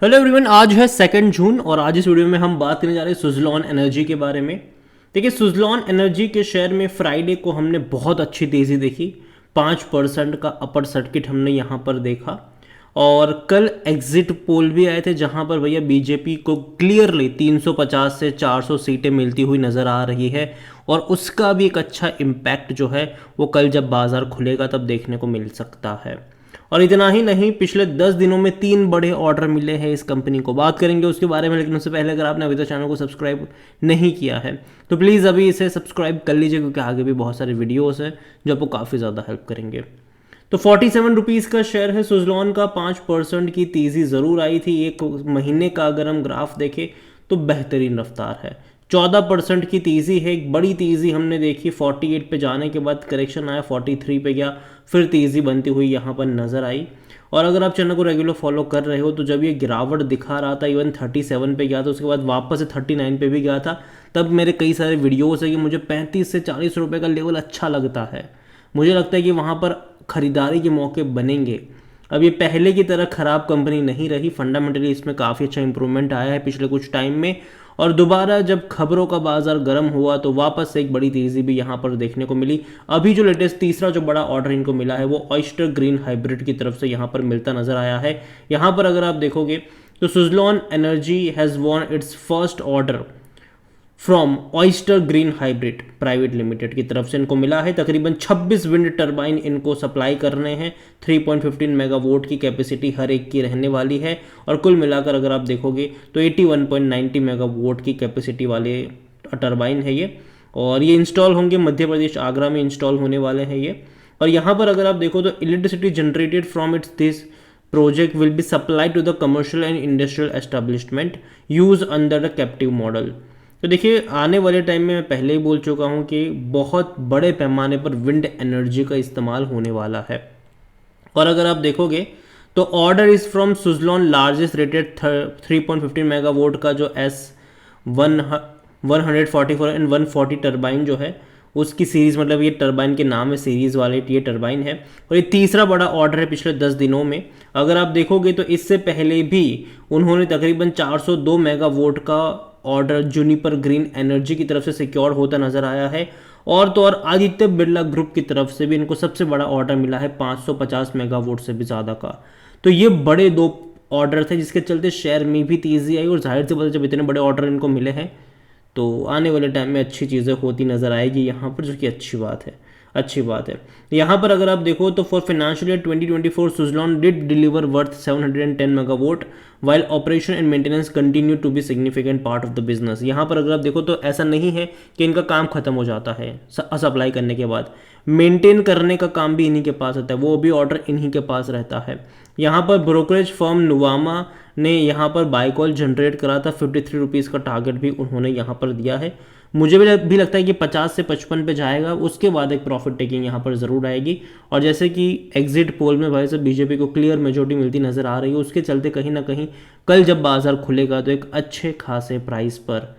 Hello everyone, आज है 2 जून और आज इस वीडियो में हम बात करने जा रहे हैं सुज़लॉन एनर्जी के बारे में। देखिए, सुज़लॉन एनर्जी के शेयर में फ्राइडे को हमने बहुत अच्छी तेज़ी देखी। 5% का अपर सर्किट हमने यहाँ पर देखा और कल एग्जिट पोल भी आए थे जहाँ पर भैया बीजेपी को क्लियरली 350 से 400 सीटें मिलती हुई नज़र आ रही है और उसका भी एक अच्छा इम्पैक्ट जो है वो कल जब बाज़ार खुलेगा तब देखने को मिल सकता है। और इतना ही नहीं, पिछले 10 दिनों में 3 बड़े ऑर्डर मिले हैं इस कंपनी को, बात करेंगे उसके बारे में। लेकिन उससे पहले अगर आपने अभी तक चैनल को सब्सक्राइब नहीं किया है तो प्लीज़ अभी इसे सब्सक्राइब कर लीजिए, क्योंकि आगे भी बहुत सारे वीडियोस हैं जो आपको काफ़ी ज़्यादा हेल्प करेंगे। तो 47 रुपीज़ का शेयर है सुज़लॉन का। 5% की तेज़ी ज़रूर आई थी। एक महीने का अगर हम ग्राफ देखें तो बेहतरीन रफ्तार है। 14% की तेज़ी है, एक बड़ी तेज़ी हमने देखी। 48 पे जाने के बाद करेक्शन आया, 43 पे गया, फिर तेज़ी बनती हुई यहाँ पर नज़र आई। और अगर आप चैनल को रेगुलर फॉलो कर रहे हो तो जब ये गिरावट दिखा रहा था, इवन 37 पे गया था, उसके बाद वापस से 39 पे भी गया था, तब मेरे कई सारे वीडियोस है कि मुझे 35 से 40 रुपये का लेवल अच्छा लगता है। मुझे लगता है कि वहाँ पर ख़रीदारी के मौके बनेंगे। अब ये पहले की तरह ख़राब कंपनी नहीं रही, फंडामेंटली इसमें काफ़ी अच्छा इंप्रूवमेंट आया है पिछले कुछ टाइम में। और दोबारा जब खबरों का बाजार गर्म हुआ तो वापस से एक बड़ी तेज़ी भी यहाँ पर देखने को मिली। अभी जो लेटेस्ट तीसरा जो बड़ा ऑर्डर इनको मिला है वो ऑयस्टर ग्रीन हाइब्रिड की तरफ से यहाँ पर मिलता नज़र आया है। यहाँ पर अगर आप देखोगे तो Suzlon energy has won it's first order from oyster green hybrid private limited की तरफ से इनको मिला है। तकरीबन 26 विंड टर्बाइन इनको सप्लाई करने हैं। 3.15 मेगावाट की कैपेसिटी हर एक की रहने वाली है और कुल मिलाकर अगर आप देखोगे तो 81.90 मेगावाट की कैपेसिटी वाले टर्बाइन है ये। और ये इंस्टॉल होंगे मध्य प्रदेश आगरा में इंस्टॉल होने वाले हैं ये। और यहाँ पर अगर आप देखो तो electricity generated from its this project will be supplied to the commercial and industrial establishment used under the captive model। तो देखिए, आने वाले टाइम में मैं पहले ही बोल चुका हूँ कि बहुत बड़े पैमाने पर विंड एनर्जी का इस्तेमाल होने वाला है। और अगर आप देखोगे तो order is from Suzlon largest rated 3.15 megawatt का जो S144 एंड 140 टर्बाइन जो है उसकी सीरीज़, मतलब ये टर्बाइन के नाम है सीरीज़ वाले, ये टर्बाइन है। और ये तीसरा बड़ा ऑर्डर है पिछले 10 दिनों में। अगर आप देखोगे तो इससे पहले भी उन्होंने तकरीबन 402 मेगावाट का ऑर्डर जूनिपर ग्रीन एनर्जी की तरफ से सिक्योर होता नज़र आया है। और तो और आदित्य बिरला ग्रुप की तरफ से भी इनको सबसे बड़ा ऑर्डर मिला है 550 मेगावाट से भी ज़्यादा का। तो ये बड़े 2 ऑर्डर थे जिसके चलते शेयर में भी तेज़ी आई। और जाहिर सी बात है, जब इतने बड़े ऑर्डर इनको मिले हैं तो आने वाले टाइम में अच्छी चीज़ें होती नज़र आएगी यहाँ पर, जो कि अच्छी बात है, अच्छी बात है। यहाँ पर अगर आप देखो तो for financial year 2024 Suzlon did deliver worth 710 megawatt while operation and maintenance continue to be significant part of the business. यहाँ पर अगर आप देखो तो ऐसा नहीं है कि इनका काम खत्म हो जाता है सप्लाई करने के बाद, मेंटेन करने का काम भी इन्हीं के पास रहता है, वो भी ऑर्डर इन्हीं के पास रहता है। यहाँ पर ब्रोकरेज फर्म नुवामा ने यहाँ पर बाय कॉल जनरेट करा था। 53 रुपीज़ का टारगेट भी उन्होंने यहाँ पर दिया है। मुझे भी लगता है कि 50 से 55 पे जाएगा, उसके बाद एक प्रॉफिट टेकिंग यहाँ पर ज़रूर आएगी। और जैसे कि एग्जिट पोल में भाई साहब बीजेपी को क्लियर मेजोरिटी मिलती नज़र आ रही है, उसके चलते कहीं ना कहीं कल जब बाज़ार खुलेगा तो एक अच्छे खासे प्राइस पर,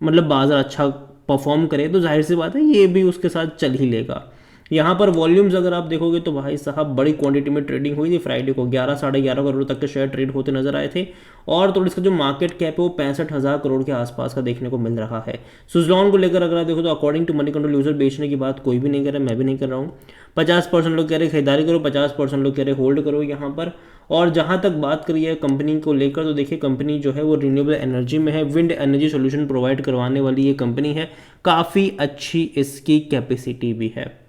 मतलब बाज़ार अच्छा परफॉर्म करे तो जाहिर सी बात है ये भी उसके साथ चल ही लेगा। यहाँ पर वॉल्यूम्स अगर आप देखोगे तो भाई साहब बड़ी क्वांटिटी में ट्रेडिंग हुई थी फ्राइडे को। 11 साढ़े 11 करोड़ तक के शेयर ट्रेड होते नजर आए थे। और तो इसका जो मार्केट कैप है वो 65,000 करोड़ के आसपास का देखने को मिल रहा है। सुज़लॉन को लेकर अगर आप देखो तो according to money control user बेचने की बात कोई भी नहीं कर रहा, मैं भी नहीं कर रहा हूँ। 50% लोग कह रहे खरीदारी करो, 50% लोग कह रहे होल्ड करो यहाँ पर। और जहाँ तक बात करी है कंपनी को लेकर तो देखिए, कंपनी जो है वो रिन्यूएबल एनर्जी में है, विंड एनर्जी सोल्यूशन प्रोवाइड करवाने वाली ये कंपनी है। काफ़ी अच्छी इसकी कैपेसिटी भी है,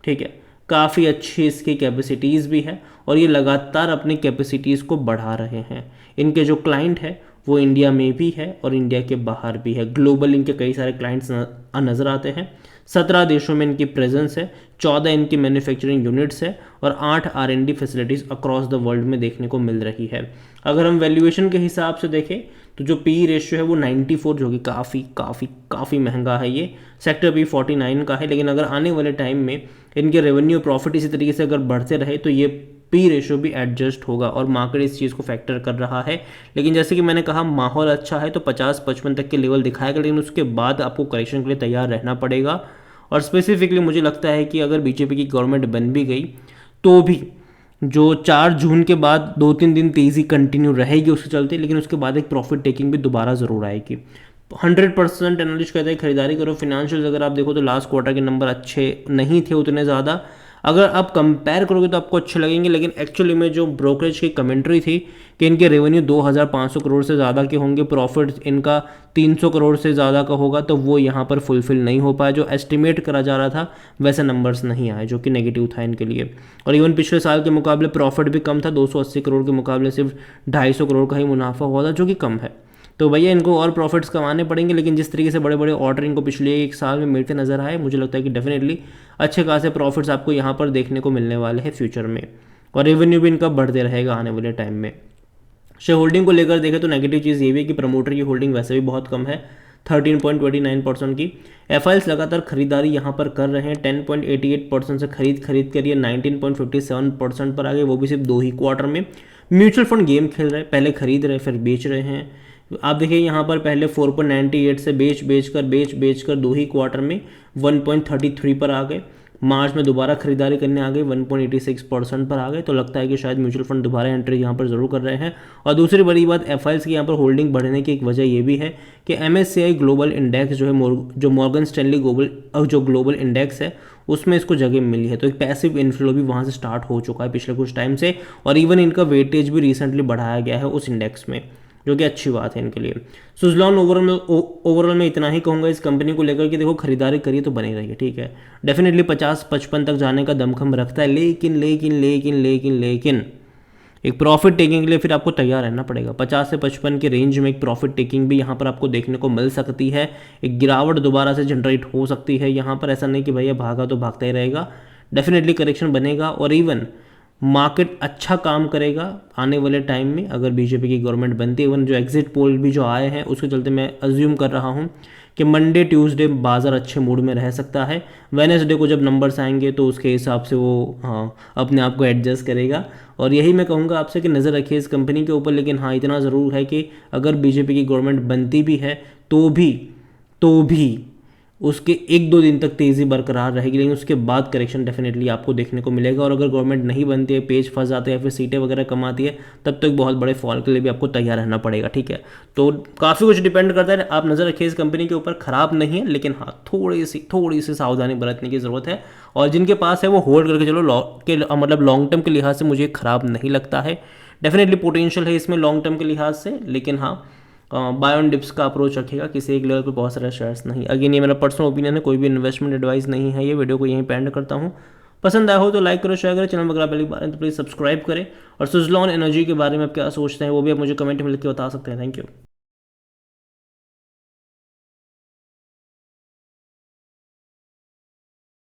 ठीक है, काफ़ी अच्छी इसकी कैपेसिटीज़ भी है और ये लगातार अपनी कैपेसिटीज़ को बढ़ा रहे हैं। इनके जो क्लाइंट है वो इंडिया में भी है और इंडिया के बाहर भी है। ग्लोबल इनके कई सारे क्लाइंट्स नज़र आते हैं। 17 देशों में इनकी प्रेजेंस है, 14 इनकी मैन्युफैक्चरिंग यूनिट्स है और 8 R&D facilities across the world में देखने को मिल रही है। अगर हम वैल्यूएशन के हिसाब से देखें तो जो पी रेशियो है वो 94, जो कि काफ़ी महंगा है। ये सेक्टर भी 49 का है। लेकिन अगर आने वाले टाइम में इनके रेवेन्यू प्रॉफिट इसी तरीके से अगर बढ़ते रहे तो ये पी रेशियो भी एडजस्ट होगा और मार्केट इस चीज़ को फैक्टर कर रहा है। लेकिन जैसे कि मैंने कहा, माहौल अच्छा है तो 50-55 तक के लेवल दिखाएगा, लेकिन उसके बाद आपको करेक्शन के लिए तैयार रहना पड़ेगा। और स्पेसिफिकली मुझे लगता है कि अगर बीजेपी की गवर्नमेंट बन भी गई तो भी जो 4 जून के बाद 2-3 दिन तेज़ी कंटिन्यू रहेगी उसके चलते, लेकिन उसके बाद एक प्रॉफिट टेकिंग भी दोबारा ज़रूर आएगी। 100% एनालिस्ट कहते हैं खरीदारी करो। फिनेंशियल्स अगर आप देखो तो लास्ट क्वार्टर के नंबर अच्छे नहीं थे उतने ज़्यादा, अगर आप कंपेयर करोगे तो आपको अच्छे लगेंगे, लेकिन एक्चुअली में जो ब्रोकरेज की कमेंट्री थी कि इनके रेवेन्यू 2500 करोड़ से ज़्यादा के होंगे, प्रॉफिट इनका 300 करोड़ से ज़्यादा का होगा, तो वो यहाँ पर फुलफिल नहीं हो पाया। जो एस्टिमेट करा जा रहा था वैसे नंबर्स नहीं आए, जो कि नेगेटिव था इनके लिए। और इवन पिछले साल के मुकाबले प्रॉफिट भी कम था, 280 करोड़ के मुकाबले सिर्फ 250 करोड़ का ही मुनाफा हुआ था, जो कि कम है। तो भैया इनको और प्रॉफिट्स कमाने पड़ेंगे, लेकिन जिस तरीके से बड़े बड़े ऑर्डर इनको पिछले 1 साल में मिलते नजर आए, मुझे लगता है कि डेफिनेटली अच्छे खासे प्रॉफिट्स आपको यहाँ पर देखने को मिलने वाले हैं फ्यूचर में, और रेवेन्यू भी इनका बढ़ते रहेगा आने वाले टाइम में। शेयर होल्डिंग को लेकर देखें तो नेगेटिव चीज़ ये भी है कि प्रमोटर की होल्डिंग वैसे भी बहुत कम है, 13.29% की। एफआईएल्स लगातार खरीदारी यहाँ पर कर रहे हैं, 10.88% से खरीद कर ये 19.57% पर आ गए, वो भी सिर्फ 2 ही क्वार्टर में। म्यूचुअल फंड गेम खेल रहे हैं, पहले खरीद रहे फिर बेच रहे हैं। आप देखिए यहाँ पर पहले 4.98 से बेच कर 2 ही क्वार्टर में 1.33 पर आ गए। मार्च में दोबारा खरीदारी करने आ गए, 1.86% पर आ गए। तो लगता है कि शायद म्यूचुअल फंड दोबारा एंट्री यहाँ पर ज़रूर कर रहे हैं। और दूसरी बड़ी बात एफआईएल्स की यहाँ पर होल्डिंग बढ़ने की एक वजह ये भी है कि एमएससीआई ग्लोबल इंडेक्स जो है, जो मॉर्गन स्टैनली ग्लोबल इंडेक्स है, उसमें इसको जगह मिली है। तो एक पैसिव इन्फ्लो भी वहाँ से स्टार्ट हो चुका है पिछले कुछ टाइम से, और इवन इनका वेटेज भी रिसेंटली बढ़ाया गया है उस इंडेक्स में, जो कि अच्छी बात है इनके लिए। सुजलॉन ओवरऑल में इतना ही कहूँगा इस कंपनी को लेकर कि देखो खरीदारी करिए तो बने रहिए, ठीक है। डेफिनेटली 50-55 तक जाने का दमखम रखता है, लेकिन एक प्रॉफिट टेकिंग के लिए फिर आपको तैयार रहना पड़ेगा। 50 से 55 के रेंज में एक प्रॉफिट टेकिंग भी यहाँ पर आपको देखने को मिल सकती है। एक गिरावट दोबारा से जनरेट हो सकती है यहाँ पर, ऐसा नहीं कि भैया भागा तो भागता ही रहेगा, डेफिनेटली करेक्शन बनेगा। और इवन मार्केट अच्छा काम करेगा आने वाले टाइम में अगर बीजेपी की गवर्नमेंट बनती है। इवन जो एग्जिट पोल भी जो आए हैं उसके चलते मैं अज्यूम कर रहा हूँ कि मंडे ट्यूसडे बाजार अच्छे मूड में रह सकता है। वेडनेसडे को जब नंबर्स आएंगे तो उसके हिसाब से वो अपने आप को एडजस्ट करेगा। और यही मैं कहूँगा आपसे कि नज़र रखिए इस कंपनी के ऊपर। लेकिन हाँ, इतना ज़रूर है कि अगर बीजेपी की गवर्नमेंट बनती भी है तो भी उसके 1-2 दिन तक तेज़ी बरकरार रहेगी, लेकिन उसके बाद करेक्शन डेफिनेटली आपको देखने को मिलेगा। और अगर गवर्नमेंट नहीं बनती है, पेज फंस जाते हैं, फिर सीटें वगैरह कम आती है, तब तो एक बहुत बड़े फॉल के लिए भी आपको तैयार रहना पड़ेगा, ठीक है। तो काफ़ी कुछ डिपेंड करता है, आप नज़र रखिए इस कंपनी के ऊपर। ख़राब नहीं है, लेकिन हाँ थोड़ी सी सावधानी बरतने की ज़रूरत है। और जिनके पास है वो होल्ड करके चलो, मतलब लॉन्ग टर्म के लिहाज से मुझे ख़राब नहीं लगता है। डेफिनेटली पोटेंशियल है इसमें लॉन्ग टर्म के लिहाज से, लेकिन हाँ बाय ऑन डिप्स का अप्रोच रखेगा, किसी एक लेवल पे बहुत सारे शेयर्स नहीं। अगेन ये मेरा पर्सनल ओपिनियन है, कोई भी इन्वेस्टमेंट एडवाइस नहीं है। ये वीडियो को यहीं पे एंड करता हूँ। पसंद आया हो तो लाइक करो, शेयर करें। चैनल वगैरह पहली बार है तो प्लीज़ सब्सक्राइब करें। और सुजलॉन एनर्जी के बारे में आप क्या सोचते हैं वो भी आप मुझे कमेंट में लिख के बता सकते हैं। Thank you.